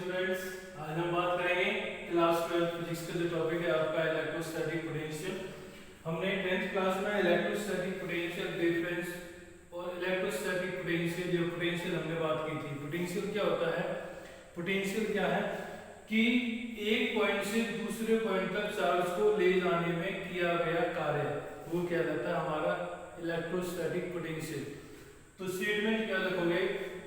Students, आज हम बात करेंगे क्लास 12 फिजिक्स का जो टॉपिक है आपका इलेक्ट्रोस्टैटिक पोटेंशियल। हमने 10th क्लास में इलेक्ट्रोस्टैटिक पोटेंशियल डिफरेंस और इलेक्ट्रोस्टैटिक पोटेंशियल जो पोटेंशियल हमने बात की थी। पोटेंशियल क्या होता है? पोटेंशियल क्या है कि एक पॉइंट से दूसरे पॉइंट तक चार्ज को ले जाने में किया गया कार्य, वो क्या रहता है हमारा इलेक्ट्रोस्टैटिक पोटेंशियल। तो स्टेटमेंट क्या लिखोगे?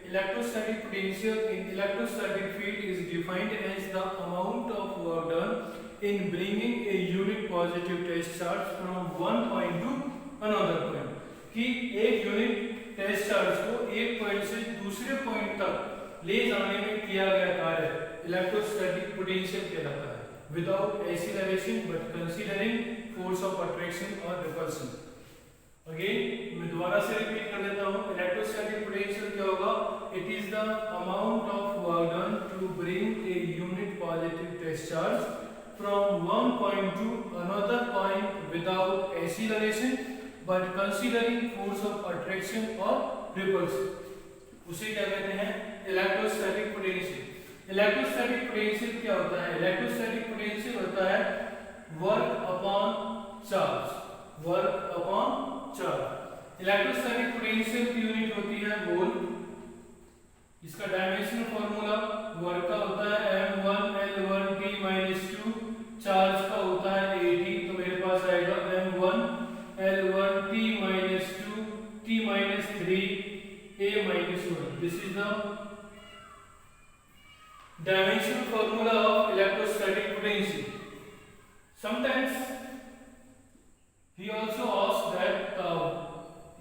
Electrostatic potential in electrostatic field is defined as the amount of work done in bringing a unit positive test charge from one point to another point। कि एक यूनिट टेस्ट चार्ज को एक point से दूसरे point तक ले जाने में किया गया कार्य इलेक्ट्रोस्टैटिक पोटेंशियल कहलाता है, without acceleration but considering force of attraction और रिपल्शन। अगेन मैं दोबारा से रिपीट कर देता हूं, इलेक्ट्रोस्टैटिक पोटेंशियल क्या होगा? It is the amount of work done to bring a unit positive test charge from one point to another point without acceleration but considering force of attraction और repulsion. उसे क्या कहते हैं? Electrostatic potential. इलेक्ट्रोस्टैटिक पोटेंशियल क्या होता है? Electrostatic potential होता है work upon charge, work upon charge. Electrostatic potential की यूनिट होती है वोल्ट। इसका डायमेंशनल फार्मूला वर्क का होता है m1 L1 T - 2, चार्ज का होता है AT। तो मेरे पास आएगा m1 L1 T - 2 T - 3 A - 1। This is the dimensional formula of electrostatic potential. Sometimes he also asks that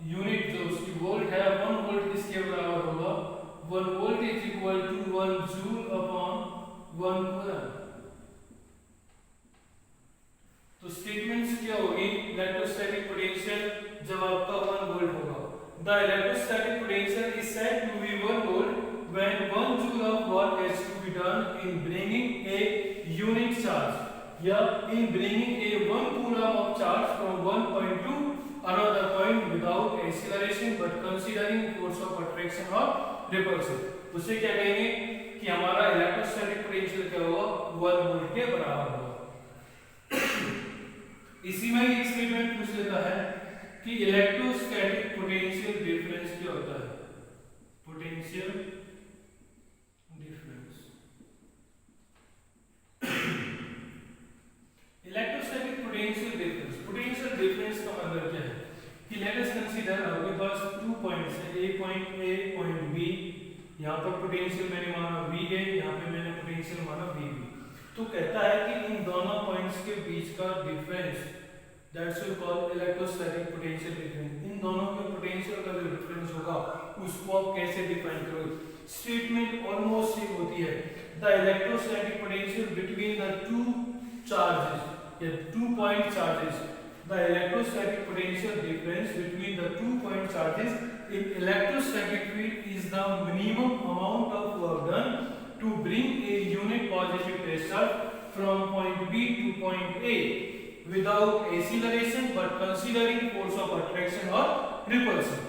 unit जो उसकी वोल्ट है 1 वोल्ट किसके बराबर होगा? 1 volt is equal to 1 joule upon 1 coulomb. तो स्टेटमेंट्स क्या होगी इलेक्ट्रोस्टैटिक पोटेंशियल जब आपका 1 वोल्ट होगा? The electrostatic potential is said to be 1 volt when 1 joule of work has to be done in bringing a unit charge या in bringing a 1 coulomb of charge from one point to another point without acceleration but considering force of attraction or repulsion। उसे क्या कहेंगे कि हमारा electrostatic potential क्या होगा? 1 volt के बराबर होगा। इसी में एक स्टेटमेंट पूछ लेता है कि इलेक्ट्रोस्टैटिक पोटेंशियल डिफरेंस क्या होता है? Potential electrostatic potential difference. Potential difference का मतलब क्या है कि लेट अस कंसीडर आपके पास 2 पॉइंट्स है, एक पॉइंट ए पॉइंट बी। यहां पर पोटेंशियल मैंने माना V है, यहां पे मैंने पोटेंशियल माना VB। तो कहता है कि इन दोनों पॉइंट्स के बीच का difference that's we call electrostatic potential difference. इन दोनों के पोटेंशियल का जो डिफरेंस होगा उसको आप कैसे डिफाइन करोगे? स्टेटमेंट ऑलमोस्ट सेम होती है। The electrostatic potential between the two charges या 2 point charges, the electrostatic potential difference between the 2 point charges in electrostatic field is the minimum amount of work done to bring a unit positive test charge from point B to point A without acceleration but considering force of attraction or repulsion।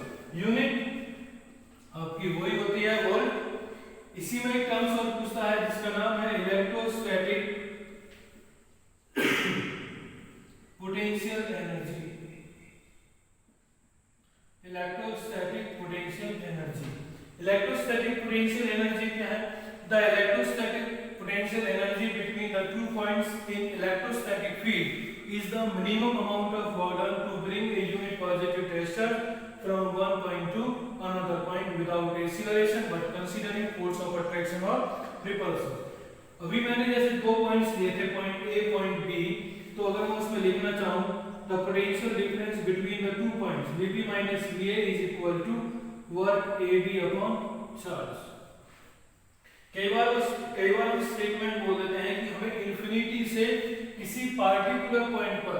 Unit आपकी वही होती है volt. इसी में एक terms और पूछता है जिसका नाम है electrostatic potential energy. Electrostatic potential energy. Electrostatic potential energy क्या है? The electrostatic potential energy between the 2 points in electrostatic field is the minimum amount of work done to bring a unit positive test charge from one point to another point without acceleration but considering force of attraction or repulsion। अभी मैंने जैसे 2 points लिए थे, point A point B. तो अगर मैं उसमें लिखना चाहूं the potential difference between the 2 points VB - VA is equal to work AB upon charge. कई बार हम स्टेटमेंट बोल देते हैं कि हमें इंफिनिटी से किसी पार्टिकुलर पॉइंट पर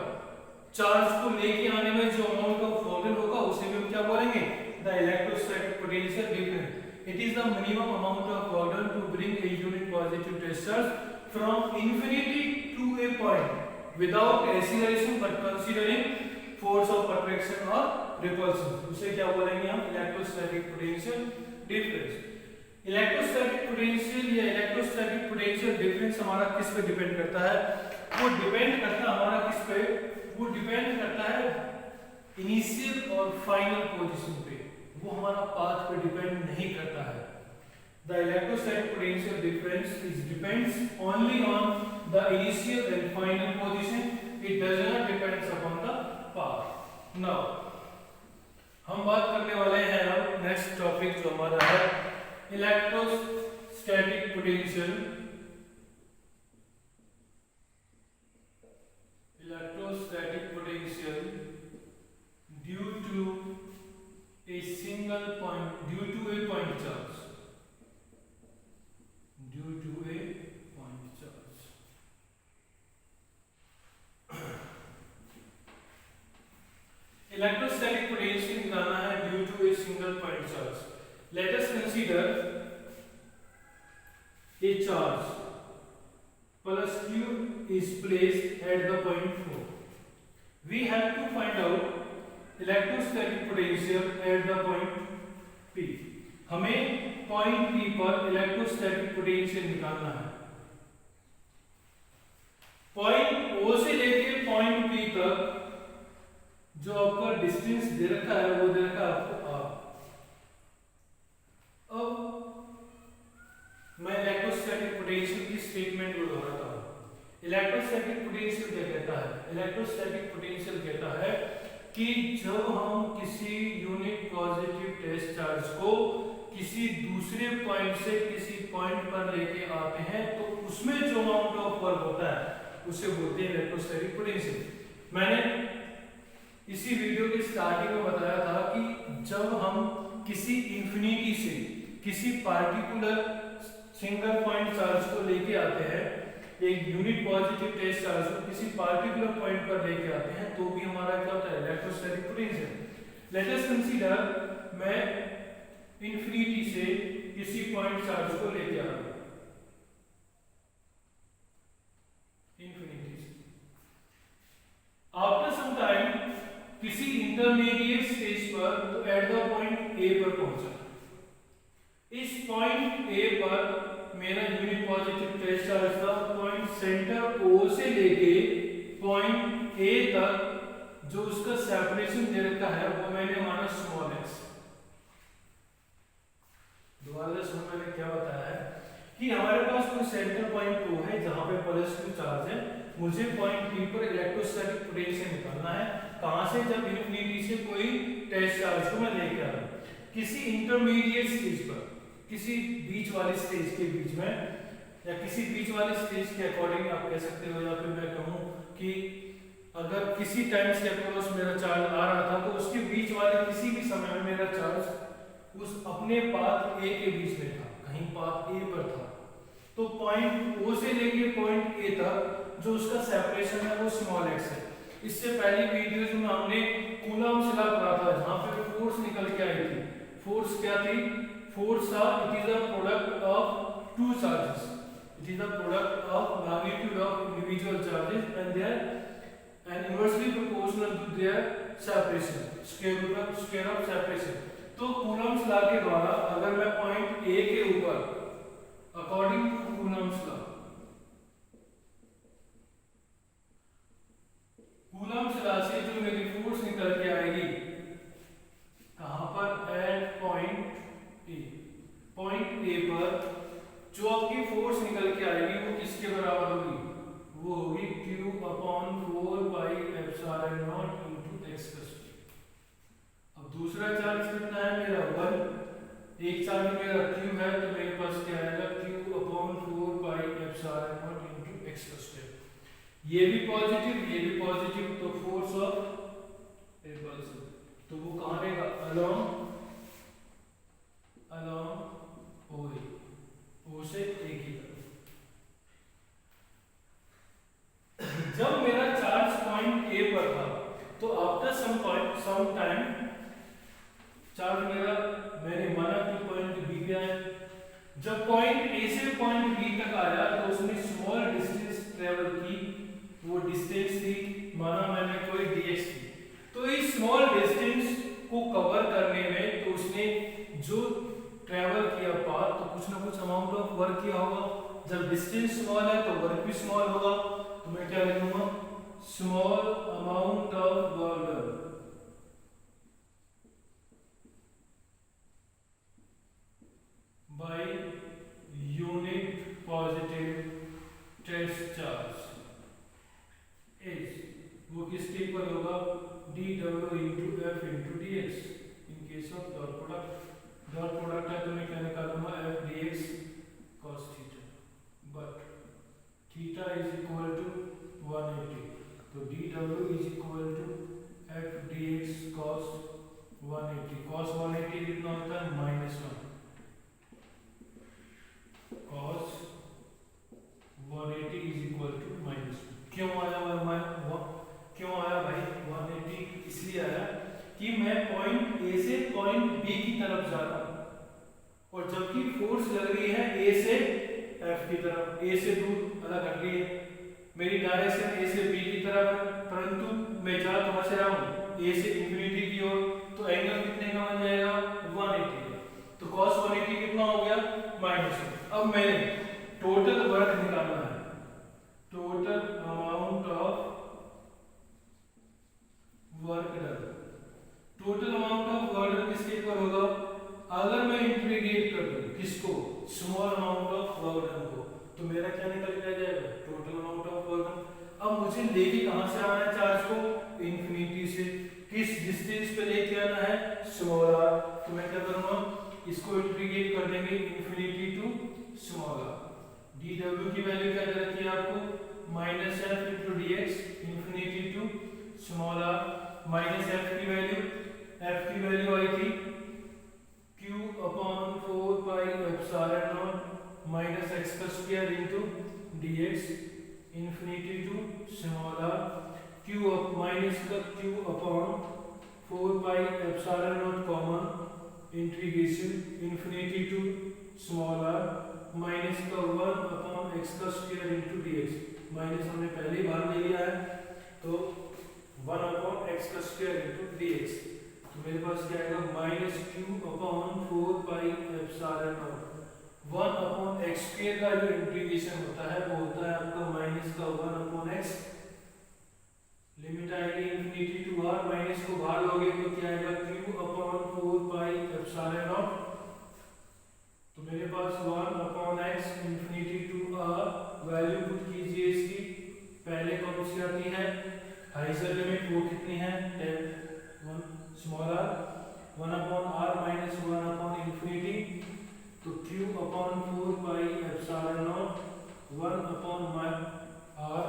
चार्ज को लेके आने में जो अमाउंट ऑफ वर्क होगा उसे भी हम क्या बोलेंगे? The electrostatic potential difference. It is the minimum amount of work done to bring a unit positive test charge from infinity to a point without acceleration but considering force of attraction or repulsion। उसे क्या बोलेंगे हम? Electrostatic potential difference. Electrostatic potential या electrostatic distance हमारा किस पे depend करता है? वो डिपेंड करता है हमारा किस पे? वो डिपेंड करता है इनिशियल और फाइनल पोजीशन पे, वो हमारा पाथ पे डिपेंड नहीं करता है। The electrostatic potential difference depends only on the initial and final position. It does not depends upon the path. Now, हम बात करने वाले हैं अब नेक्स्ट टॉपिक जो हमारा है electrostatic potential. Electrostatic potential due to a single point, due to a point charge, due to a point charge. Electrostatic potential निकालना है due to a single point charge. Let us consider a charge plus q is placed at the point 4. We have to find out electrostatic potential at the point P। हमें point P पर electrostatic potential निकालना है। Point O से लेके point P तक जो आपका distance दे रखा है वो दे रखा है आपको R। अब मैं इलेक्ट्रोस्टैटिक पोटेंशियल की स्टेटमेंट को दोहराता हूं। इलेक्ट्रोस्टैटिक पोटेंशियल क्या कहता है? इलेक्ट्रोस्टैटिक पोटेंशियल कहता है कि जब हम किसी यूनिट पॉजिटिव टेस्ट चार्ज को किसी दूसरे पॉइंट से किसी पॉइंट पर लेके आते हैं तो उसमें जो अमाउंट ऑफ वर्क होता है उसे बोलते हैं इलेक्ट्रोस्टैटिक पोटेंशियल। मैंने इसी वीडियो के स्टार्टिंग में बताया था कि जब हम किसी इंफिनिटी से किसी पार्टिकुलर सिंगल पॉइंट चार्ज को लेके आते हैं, एक यूनिट पॉजिटिव टेस्ट चार्ज को किसी पार्टिकुलर पॉइंट पर लेके आते हैं तो भी हमारा क्या होता है? Electrostatic potential. Let us consider मैं इंफिनिटी से किसी पॉइंट चार्ज को लेके आ रहा हूं, इंफिनिटी से। आफ्टर सम टाइम किसी इंटरमीडिएट स्टेज पर तो एट द पॉइंट ए पर पहुंचा। इस पॉइंट ए पर मेरा यूनिट पॉजिटिव टेस्ट चार्ज था। पॉइंट सेंटर O से लेके पॉइंट A तक जो उसका सेपरेशन दे रखा है वो मैंने माना स्मॉल x। दोबारा से मैंने क्या बताया है कि हमारे पास कोई सेंटर पॉइंट O है जहां पे पॉजिटिव चार्ज है। मुझे पॉइंट P पर इलेक्ट्रोस्टैटिक पोटेंशियल निकालना है। कहां से? जब इनफिनिटी से कोई टेस्ट चार्ज को मैं लेके आ रहा हूं किसी इंटरमीडिएट स्टेज पर, किसी बीच वाली स्टेज के बीच में, या किसी बीच वाली स्टेज के अकॉर्डिंग आप कह सकते हो, या फिर मैं कहूं कि अगर किसी टाइम के अक्रॉस मेरा चार्ज आ रहा था तो उसके बीच वाले किसी भी समय में मेरा चार्ज उस अपने पाथ A के बीच में था, कहीं पाथ A पर था। तो पॉइंट O से लेके पॉइंट A तक जो उसका सेपरेशन है वो स्मॉल x है। इससे पहली वीडियोस में हमने कूलम्ब्स लॉ पढ़ा था जहां पे फोर्स निकल के आई थी। फोर्स क्या थी? Force it is a product of two charges. It is a product of magnitude of individual charges and they are inversely proportional to their separation. Square of separation. तो कूलम्ब्स लॉ के द्वारा अगर मैं point A के ऊपर according to Coulomb's law, Coulomb's law से जो मेरी फोर्स निकल के आएगी कहां पर? एट पॉइंट पॉइंट ए पर जो आपकी फोर्स निकल के आएगी वो किसके बराबर होगी? वो होगी Q upon 4 pi epsilon not into x plus p। अब दूसरा चार्ज कितना है मेरा? 1। एक चार्ज मेरा Q है तो मेरे पास क्या आएगा? Q upon 4 pi epsilon not into x plus p। ये भी पॉजिटिव तो फोर्स ऑफ रिपल्सन तो वो कहां रहेगा? अलोंग O से A की तरफ। जब मेरा चार्ज पॉइंट A पर था तो आफ्टर सम टाइम चार्ज मेरा मैंने माना कि पॉइंट B पे आया। जब पॉइंट A से पॉइंट B तक आया तो उसने स्मॉल डिस्टेंस ट्रेवल की, वो डिस्टेंस थी माना मैंने कोई dx की। तो इस स्मॉल डिस्टेंस को कवर करने में तो उसने जो ट्रैवल किया पाथ तो कुछ ना कुछ अमाउंट ऑफ वर्क किया होगा, जब डिस्टेंस स्मॉल है तो वर्क भी स्मॉल होगा, तो मैं क्या लिखूंगा, small amount of work done by unit positive test charge is वो किसके इक्वल होगा, dw into f into dx in case of dot product है तो मैं क्या निकालूंगा f dx cos theta, but theta is equal to 180, तो dw is equal to f dx cos 180, cos 180 कितना होता है -1, cos 180 is equal to -1। क्यों आया भाई 180? इसलिए आया कि मैं पॉइंट ए से पॉइंट बी की तरफ जा रहा हूं और जबकि फोर्स लग रही है ए से एफ की तरफ, ए से दूर अलग हट रही है, मेरी डायरेक्शन ए से बी की तरफ है, परंतु मैं जा कहां से रहा हूं, ए से इंफिनिटी की ओर, तो एंगल कितने का बन जाएगा 180, तो cos 180 कितना हो गया -1। अब मैंने टोटल वर्क निकालना है, total amount of work done, total amount of work done किसके इक्वल होगा, अगर मैं इंटीग्रेट कर दूं किसको, small amount of work done को, तो मेरा क्या निकल के आ जाएगा, total amount of work done. अब मुझे लेके कहां से आना है चार्ज को, इंफिनिटी से, किस डिस्टेंस पे लेके आना है, स्मॉल आर, तो मैं क्या करूंगा, इसको इंटीग्रेट कर देंगे infinity to small r, dw की वैल्यू क्या दे रखी है आपको, -f into dx infinity to small r, -f की वैल्यू आई थी q upon 4 pi epsilon naught minus x का square into dx infinity to small r, q upon 4 pi epsilon naught common integration infinity to small r minus का 1 upon x का square into dx, minus हमने पहले ही बाहर ले लिया है तो 1 अपॉन x का स्क्वायर इनटू dx, तो मेरे पास क्या आएगा -q upon 4 pi epsilon not, 1 upon x square का जो इंटीग्रेशन होता है वो होता है आपका माइनस का 1 अपॉन x, लिमिट आएगी इंफिनिटी टू r, माइनस को बाहर लोगे तो क्या आएगा q upon 4 pi epsilon naught, तो मेरे पास 1 upon x infinity to r, value put कीजिए इसकी, पहले कौन सी आती है, हाइजर लिमिट, वो कितनी है 1 small r, 1 upon r minus 1 upon infinity, तो q upon 4 pi epsilon not 1 upon r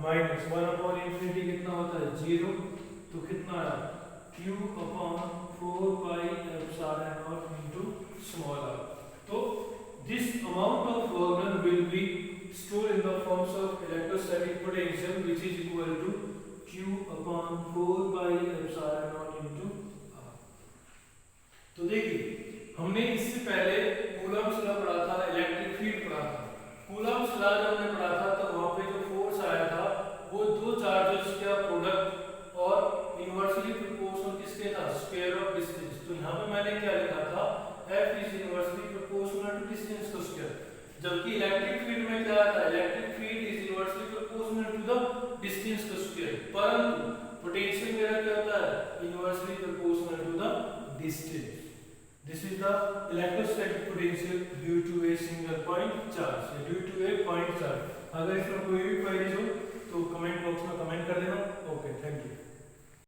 minus 1 upon infinity कितना होता है 0, तो कितना आया q upon 4 pi epsilon not into small r। तो this amount of work done will be stored in the forms of electrostatic potential which is equal to q upon 4 by epsilon naught into r। तो देखिए हमने इससे पहले Coulomb's law पढ़ा था, electric field पढ़ा था, कूलम्ब्स लॉ जब हमने पढ़ा था तो वहां पे जो फोर्स आया था वो दो चार्जेस का प्रोडक्ट और इनवर्सली प्रोपोर्शनल किसके था, स्क्वायर ऑफ डिस्टेंस, तो यहाँ पे मैंने क्या लिखा था F is inversely proportional to distance का square, जबकि इलेक्ट्रिक फील्ड में क्या आता है, electric field is inversely proportional to the distance का स्क्वायर, परंतु पोटेंशियल मेरा क्या होता है, inversely proportional to the distance. This is the electrostatic potential due to a single point charge, due to a point charge. अगर इसमें कोई भी क्वेरीज हो तो कमेंट बॉक्स में कमेंट कर देना। Okay, thank you.